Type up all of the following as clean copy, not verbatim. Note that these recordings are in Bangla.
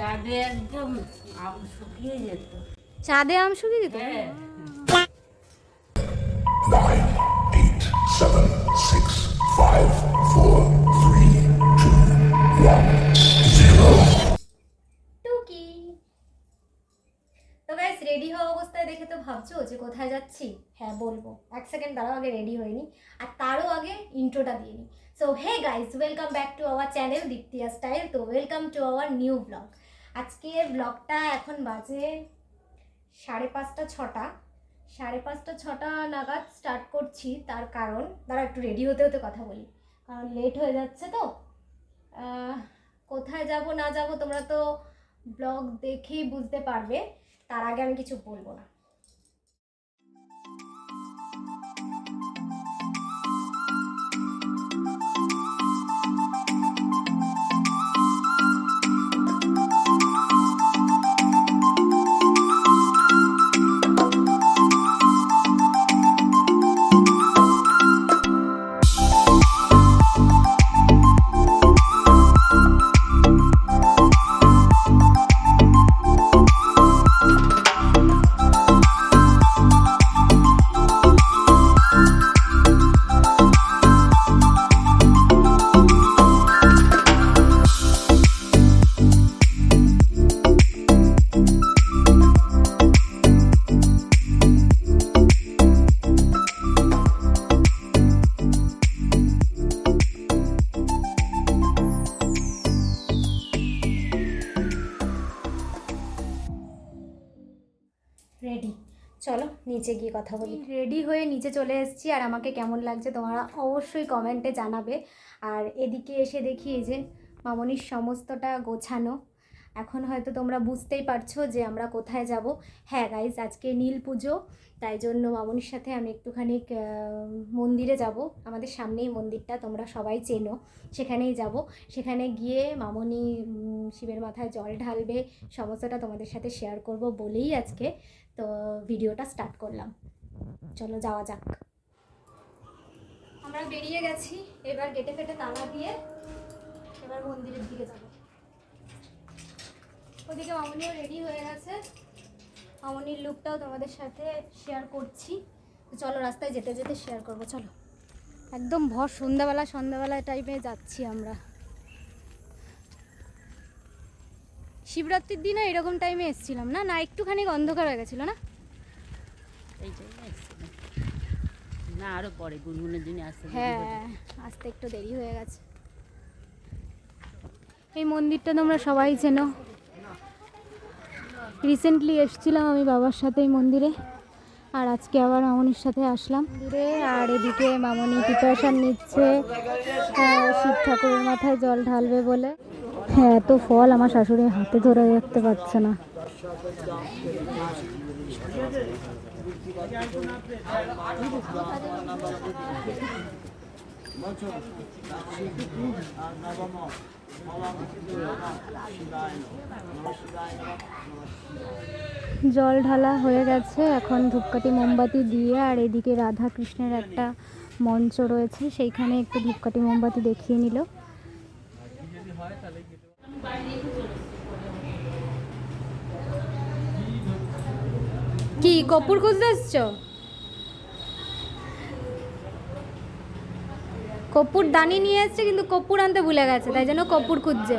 চাঁদে একদম আম শুকিয়ে যেত। চাঁদে আম শুকিয়ে যেত? হ্যাঁ। 9, 8, 7, 6, 5, 4, 3, 2, 1, 0. টুকি। তো গাইস, রেডি হওয়া অবস্থায় দেখে তো ভাবছো যে কোথায় যাচ্ছি। হ্যাঁ বলবো, এক সেকেন্ড দাঁড়াও, আগে রেডি হয়নি আর তারও আগে ইন্ট্রোটা দিয়ে নিই। So hey guys, welcome back to our channel Diptiya style. তো welcome to our new vlog. আজকের ব্লগটা এখন বাজে 5:30 6টা, 5:30 6টা নাগাদ স্টার্ট করছি। তার কারণ দাঁড়া একটু রেডি হতে হতে কথা বলি, কারণ লেট হয়ে যাচ্ছে। তো কোথায় যাব না যাব তোমরা তো ব্লগ দেখেই বুঝতে পারবে। তার আগে আমি কিছু বলবো না। রেডি, চলো নিচে গিয়ে কথা বলি। রেডি হয়ে নিচে চলে এসেছি, আর আমাকে কেমন লাগছে তোমরা অবশ্যই কমেন্টে জানাবে। আর এদিকে এসে দেখি এই যে মামনির সমস্তটা গোছানো। এখন হয়তো তোমরা বুঝতেই পারছো যে আমরা কোথায় যাব। হ্যাঁ গাইজ, আজকে নীল পুজো, তাই জন্য মামনির সাথে আমি একটুখানি মন্দিরে যাব। আমাদের সামনেই মন্দিরটা, তোমরা সবাই চেনো, সেখানেই যাব। সেখানে গিয়ে মামনি শিবের মাথায় জল ঢালবে, সমস্তটা তোমাদের সাথে শেয়ার করব বলেই আজকে তো ভিডিওটা স্টার্ট করলাম। চলো যাওয়া যাক। আমরা বেরিয়ে গেছি, এবার গেটে ফেটে তালা দিয়ে এবার মন্দিরের দিকে যাব। ওদিকে মামনিও রেডি হয়ে গেছে, মামনির লুকটাও তোমাদের সাথে শেয়ার করছি। তো চলো রাস্তায় যেতে যেতে শেয়ার করবো। চলো, একদম ভর সন্ধ্যাবেলা টাইমে যাচ্ছি আমরা। শিবরাত্রির দিনে এরকম টাইমে এসেছিলাম না? না একটুখানি অন্ধকার হয়ে গেছিলো না? এই টাইমে এসেছিল না, আরো পরে গুনগুনের দিনে আসতে। হ্যাঁ, আসতে একটু দেরি হয়ে গেছে। এই মন্দিরটা তোমরা সবাই চেনো, রিসেন্টলি এসেছিলাম আমি বাবার সাথে এই মন্দিরে, আর আজকে আবার মামনির সাথে আসলাম মন্দিরে। আর এদিকে মামনি প্রিপারেশান নিচ্ছে শিব ঠাকুরের মাথায় জল ঢালবে বলে। হ্যাঁ, এত ফল আমার শাশুড়ি হাতে ধরে রাখতে পারছে না। জল ঢালা হয়ে গেছে, এখন ধূপকাঠি মোমবাতি দিয়ে, আর এদিকে রাধা কৃষ্ণের একটা মঞ্চ রয়েছে, সেইখানে একটু ধূপকাঠি মোমবাতি দেখিয়ে নিল। কি কর্পূর খুঁজতে এসছো? কর্পূর দানি নিয়ে এসছে, কিন্তু কর্পূর আনতে ভুলে গেছে, তাই জন্য কর্পূর খুঁজছে।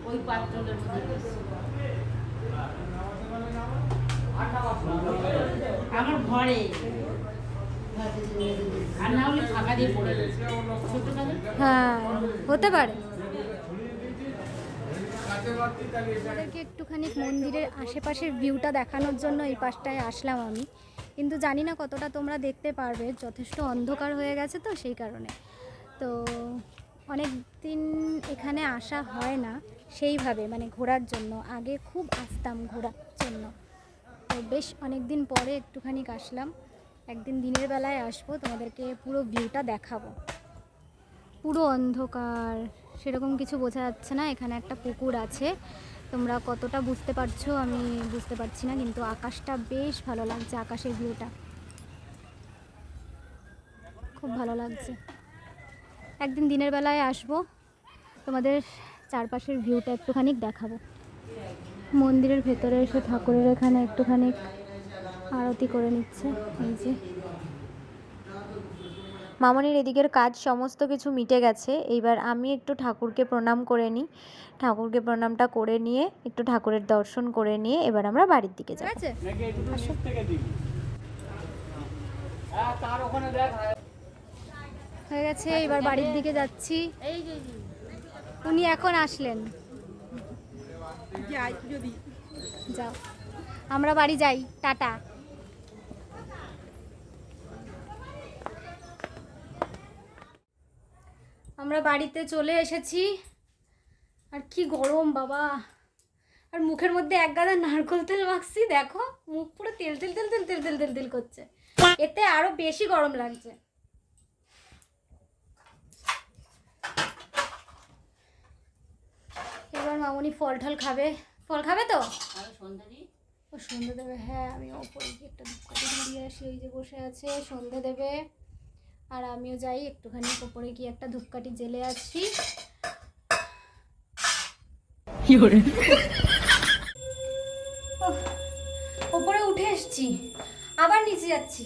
ওই পাত্রটা আমার ঘরে, আর না হলে ফাঁকা দিয়ে পড়ে গেছে। হ্যাঁ, হতে পারে। আমাদেরকে একটুখানি মন্দিরের আশেপাশের ভিউটা দেখানোর জন্য এই পাশটায় আসলাম আমি, কিন্তু জানি না কতটা তোমরা দেখতে পারবে, যথেষ্ট অন্ধকার হয়ে গেছে তো সেই কারণে। তো অনেক দিন এখানে আসা হয় না সেইভাবে, মানে ঘোরার জন্য। আগে খুব আসতাম ঘোরার জন্য, তো বেশ অনেক দিন পরে একটুখানি আসলাম। একদিন দিনের বেলায় আসবো, তোমাদেরকে পুরো ভিউটা দেখাবো। পুরো অন্ধকার, সেরকম কিছু বোঝা যাচ্ছে না। এখানে একটা পুকুর আছে, তোমরা কতটা বুঝতে পারছো আমি বুঝতে পারছি না, কিন্তু আকাশটা বেশ ভালো লাগছে, আকাশের ভিউটা খুব ভালো লাগছে। একদিন দিনের বেলায় আসবো, তোমাদের চারপাশের ভিউটা একটুখানি দেখাবো। মন্দিরের ভেতরে এসে ঠাকুরের এখানে একটুখানি আরতি করে নিচ্ছে। এই যে মামনির এদিকের কাজ সমস্ত কিছু মিটে গেছে। এইবার আমি একটু ঠাকুরকে প্রণাম করে নিই। ঠাকুরকে প্রণামটা করে নিয়ে একটু ঠাকুরের দর্শন করে নিয়ে এবার আমরা বাড়ির দিকে যাব। হয়ে গেছে, এবার বাড়ির দিকে যাচ্ছি। এই যে উনি এখন আসলেন। যাও, আমরা বাড়ি যাই, টাটা। আমরা বাড়িতে চলে এসেছি। আর কি গরম বাবা! আর মুখের মধ্যে এক গাদা নারকেল তেল মাখছি, দেখো মুখ পুরো তেল তেল তেল তেল তেল তেল তেল তেল করছে। এতে আরো বেশি গরম লাগছে। এবার মামনি ফল ঠল খাবে। ফল খাবে তো? সন্ধ্যা দিই। ও সন্ধে দেবে, হ্যাঁ আমি ওপরে গিয়ে একটা ধূপকাঠি ধরিয়ে আসি। ওই যে বসে আছে, সন্ধে দেবে। আর আমিও যাই একটুখানি ওপরে গিয়ে একটা ধূপকাঠি জ্বেলে আসি। ওপরে উঠে এসছি, আবার নিচে যাচ্ছি।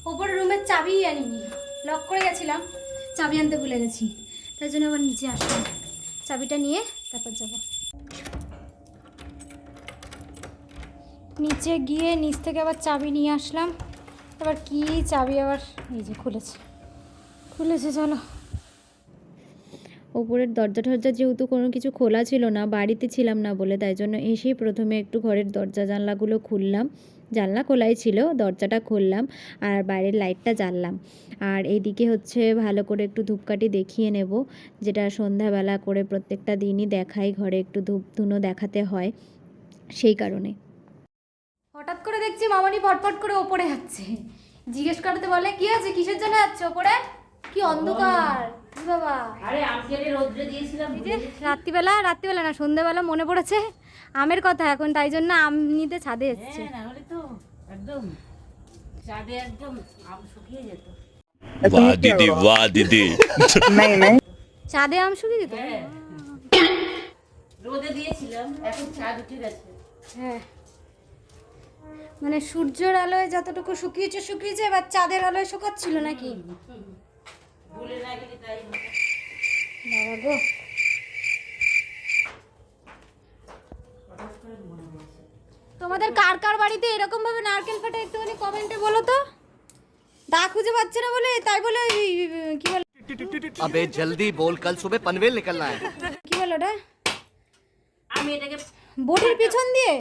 ওপরে রুমের চাবি আনিনি, লক করে গেছিলাম, চাবি আনতে ভুলে গেছি। তাই জন্য আবার নিচে আসলাম, চাবিটা নিয়ে তারপর যাব। নিচে গিয়ে নিচ থেকে আবার চাবি নিয়ে আসলাম। আবার কি চাবি আবার, এই যে খুলেছে। চলো। ওপরের দরজা টরজা যেহেতু কোনো কিছু খোলা ছিল না, বাড়িতে ছিলাম না বলে, তাই জন্য এসেই প্রথমে একটু ঘরের দরজা জানলাগুলো খুললাম। জানলা খোলাই ছিল, দরজাটা খুললাম আর বাইরের লাইটটা জ্বাললাম। আর এইদিকে হচ্ছে ভালো করে একটু ধূপকাঠি দেখিয়ে নেব, যেটা সন্ধ্যাবেলা করে প্রত্যেকটা দিনই দেখাই, ঘরে একটু ধূপ ধুনো দেখাতে হয় সেই কারণে। হঠাৎ করে দেখছি মামানি ফটফট করে ওপরে যাচ্ছে। জিজ্ঞেস করতে বলে কি আছে, কিসের জন্য যাচ্ছে ওপরে? কি অন্ধকার বাবা! আরে আজকে রোদ্রে দিয়েছিলাম। এই যে রাত্রিবেলা না, সন্ধ্যাবেলা মনে পড়েছে আমের কথা এখন, তাই জন্য আম নিতে ছাদে এসছে। হ্যাঁ, না হলে তো একদম চাঁদে একদম আম শুকিয়ে যেত। वाह दीदी वाह दीदी ছাদে আম শুকিয়ে যেত। হ্যাঁ, রোদে দিয়েছিলাম, এখন চাঁদ উঠে গেছে। হ্যাঁ, মানে সূর্যের আলোয় যতটুকু শুকিয়েছে, এবার চাঁদের আলোয় শুকাচ্ছিল নাকি? ভুলে না গেলে তাই হতো। বাবা গো! তোমাদের কার কার বাড়িতে এরকম ভাবে নারকেল ফাটা একটুখানি কমেন্টে বলো তো। দা খুঁজে পাচ্ছে না বলে, তাই বলে কি বলে, अबे जल्दी बोल, कल सुबह पनवेल निकलना है। কি বলো ওটা? আমি এটাকে বটির পিছন দিয়ে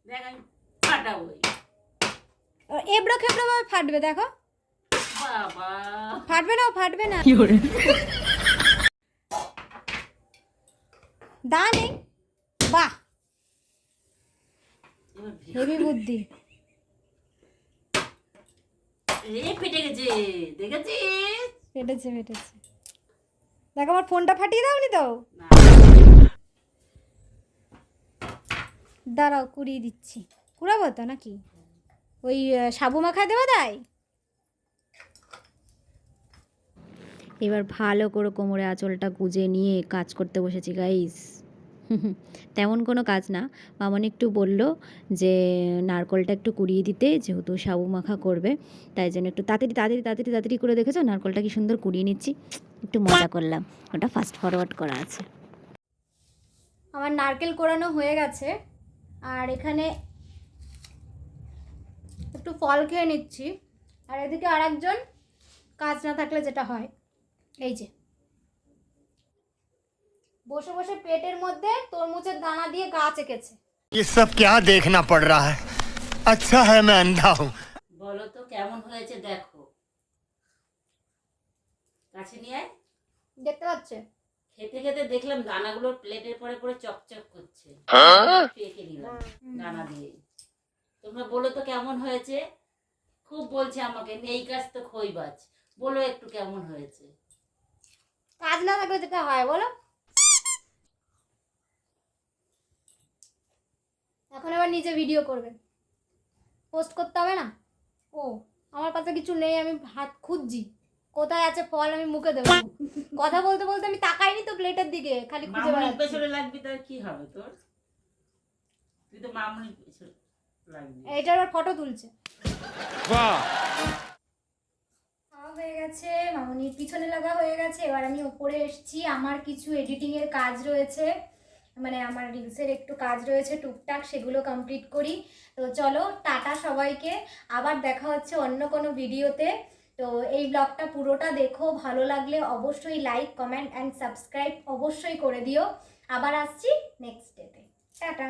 দেখ আমি ফাটাবো। এবড়ো খেবড়ো ভাবে ফাটবে, দেখো। বাবা ফাটবে না। দা নেই? বাহ, হেভি বুদ্ধি। ফেটে গেছে, দেখেছিস? ফেটেছে। দেখো আমার ফোনটা ফাটিয়ে দাওনি তো? না, দাঁড়াও কুড়িয়ে দিচ্ছি। কুড়াবো তো নাকি? ওই সাবু মাখায় দেবো তাই? এবার ভালো করে কোমরে আঁচলটা গুজে নিয়ে কাজ করতে বসেছি গাইস। তেমন কোনো কাজ না, মামনি একটু বলল যে নারকলটা একটু কুড়িয়ে দিতে, যেহেতু সাবু মাখা করবে, তাই জন্য একটু তাড়াতাড়ি করে, দেখেছো নারকলটা কি সুন্দর কুড়িয়ে নিচ্ছি, একটু মজা করলাম, ওটা ফাস্ট ফরওয়ার্ড করা আছে। আমার নারকেল কোড়ানো হয়ে গেছে, আর এখানে একটু ফল খেয়ে নিচ্ছি। আর এদিকে আর একজন কাজ না থাকলে যেটা হয়, এই যে বসে বসে পেটের মধ্যে তরমুজের দানা দিয়ে গাছ এঁকেছে। ये सब क्या देखना पड़ रहा है? अच्छा है मैं अंधा हूँ। বলো তো কেমন হয়েছে দেখো। কাছে নিয়ে আয়। দেখতে পাচ্ছে? খেতে খেতে দেখলাম দানাগুলো প্লেটের পরে পরে চকচক করছে। পেকে নিলাম দানা দিয়ে। তোমরা বলো তো কেমন হয়েছে। খুব বলছে আমাকে নেই কাজ তো খইবাজ, বলো একটু কেমন হয়েছে। কাজ না থাকলে যেটা হয় বলো। এখন আবার নিজে ভিডিও করবে, পোস্ট করতে হবে না? ও আমার কাছে কিছু নেই, আমি হাত খুঁজছি কোথায় আছে ফল, আমি মুখে দেবো। কথা বলতে বলতে আমি তাকাইনি তো প্লেটের দিকে, খালি খুঁজে মামনির বেড়াচ্ছি। পেছনে লাগবি তার কি হবে তোর? তুই তো মামুনি লাগবি। এটা আবার ফটো তুলছে। খাওয়া হয়ে গেছে, মামুনির পিছনে লাগা হয়ে গেছে। এবার আমি উপরে এসেছি, আমার কিছু এডিটিংয়ের কাজ রয়েছে, মানে আমার রিলসের একটু কাজ রয়েছে টুকটাক, সেগুলো কমপ্লিট করি। তো চলো টাটা সবাইকে, আবার দেখা হচ্ছে অন্য কোনো ভিডিওতে। তো এই ব্লগটা পুরোটা দেখো, ভালো লাগলে অবশ্যই লাইক কমেন্ট অ্যান্ড সাবস্ক্রাইব অবশ্যই করে দিও। আবার আসছি নেক্সট ডেতে। টাটা।